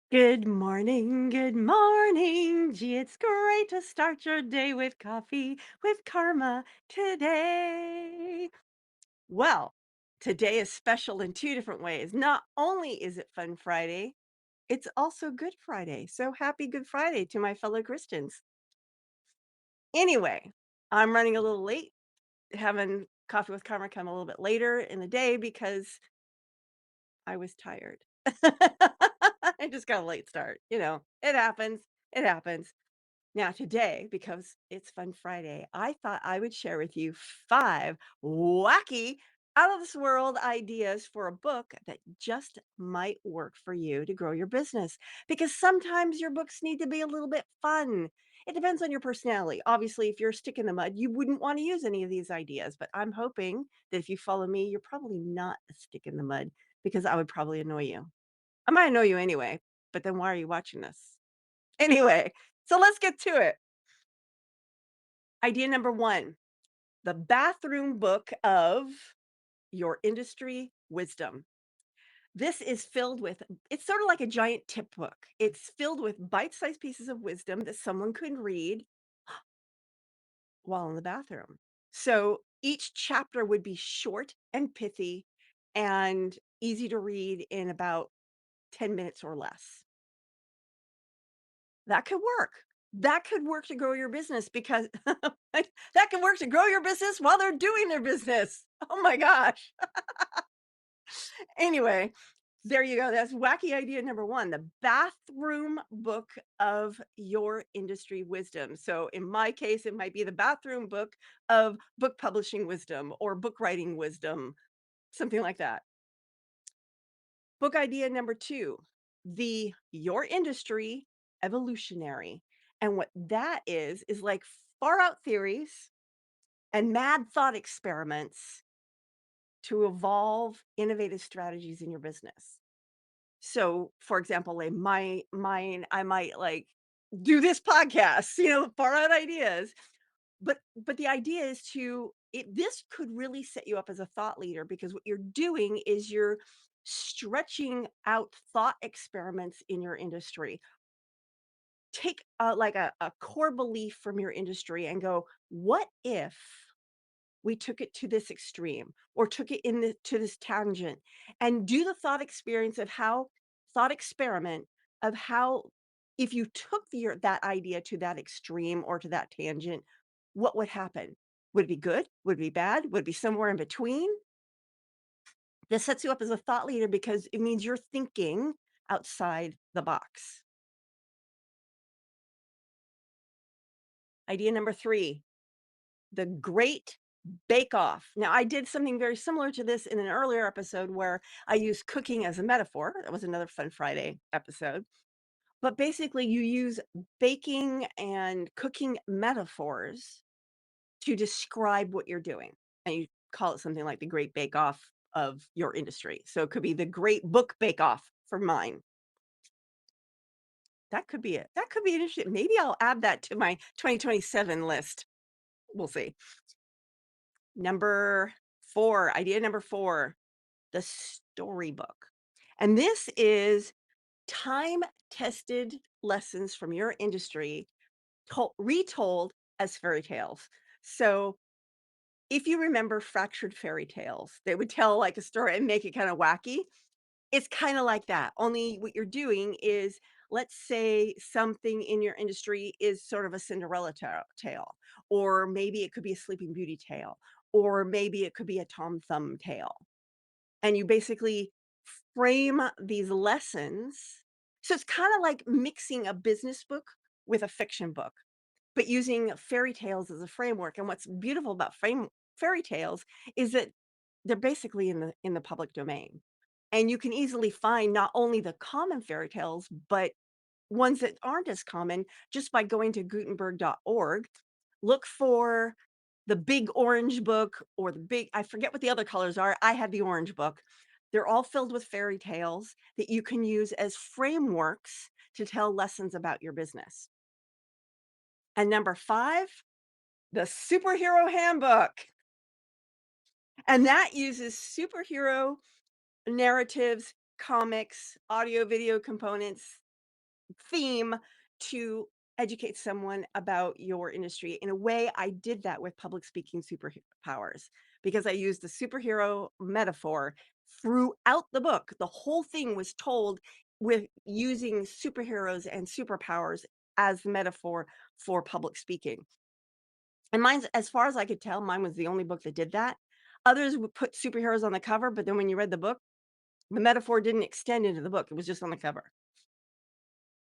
Good morning, good morning. Gee, it's great to start your day with coffee with Karma today. Well, today is special in two different ways. Not only is it Fun Friday, it's also Good Friday. So happy Good Friday to my fellow Christians. Anyway, I'm running a little late, having coffee with Karma come a little bit later in the day because I was tired. I just got a late start. It happens. It happens. Now, today, because it's Fun Friday, I thought I would share with you five wacky, out of this world ideas for a book that just might work for you to grow your business. Because sometimes your books need to be a little bit fun. It depends on your personality. Obviously, if you're a stick in the mud, you wouldn't want to use any of these ideas. But I'm hoping that if you follow me, you're probably not a stick in the mud because I would probably annoy you. I might annoy you anyway, but then why are you watching this? Anyway, so let's get to it. Idea number one, the bathroom book of your industry wisdom. This is filled with, it's sort of like a giant tip book. It's filled with bite sized pieces of wisdom that someone could read while in the bathroom. So each chapter would be short and pithy and easy to read in about 10 minutes or less. That could work. That could work to grow your business because that could work to grow your business while they're doing their business. Oh my gosh. Anyway, there you go. That's wacky idea number one, the bathroom book of your industry wisdom. So in my case, it might be the bathroom book of book publishing wisdom or book writing wisdom, something like that. Book idea number two, the Your Industry Evolutionery. And what that is like far out theories and mad thought experiments to evolve innovative strategies in your business. So, for example, like mine, I might like do this podcast, far out ideas. But the idea is this could really set you up as a thought leader because what you're doing is you're stretching out thought experiments in your industry. Take like a core belief from your industry and go, what if we took it to this extreme or took it to this tangent and do the thought experiment of how if you took that idea to that extreme or to that tangent, what would happen? Would it be good? Would it be bad? Would it be somewhere in between? This sets you up as a thought leader because it means you're thinking outside the box. Idea number three, the Great Bake Off. Now, I did something very similar to this in an earlier episode where I used cooking as a metaphor. That was another Fun Friday episode. But basically, you use baking and cooking metaphors to describe what you're doing. And you call it something like the Great Bake Off of your industry. So it could be the Great Book Bake Off for mine. That could be it. That could be interesting. Maybe I'll add that to my 2027 list. We'll see. Number four, idea number four, the storybook. And this is time-tested lessons from your industry retold as fairy tales. So if you remember fractured fairy tales, they would tell like a story and make it kind of wacky. It's kind of like that. Only what you're doing is, let's say something in your industry is sort of a Cinderella tale, or maybe it could be a Sleeping Beauty tale, or maybe it could be a Tom Thumb tale. And you basically frame these lessons. So it's kind of like mixing a business book with a fiction book, but using fairy tales as a framework. And what's beautiful about fairy tales is that they're basically in the public domain. And you can easily find not only the common fairy tales, but ones that aren't as common just by going to Gutenberg.org. Look for the big orange book or I forget what the other colors are. I had the orange book. They're all filled with fairy tales that you can use as frameworks to tell lessons about your business. And number five, the Superhero Handbook. And that uses superhero narratives, comics, audio, video components. theme to educate someone about your industry. In a way, I did that with public speaking superpowers because I used the superhero metaphor throughout the book. The whole thing was told with using superheroes and superpowers as the metaphor for public speaking. And mine's, as far as I could tell, mine was the only book that did that. Others would put superheroes on the cover, but then when you read the book, the metaphor didn't extend into the book. It was just on the cover.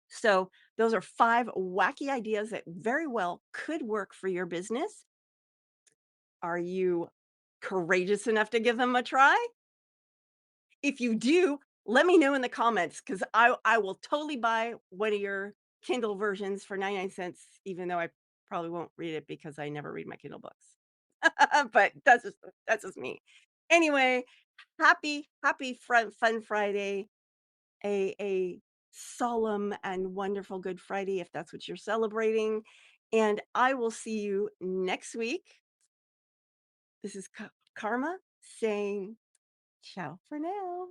So, those are 5 wacky ideas that very well could work for your business. Are you courageous enough to give them a try? If you do, let me know in the comments because I will totally buy one of your Kindle versions for 99 cents, even though I probably won't read it because I never read my Kindle books. But that's just me. Anyway, happy fun Friday, a solemn and wonderful Good Friday if that's what you're celebrating, and I will see you next week. This is Karma saying ciao for now.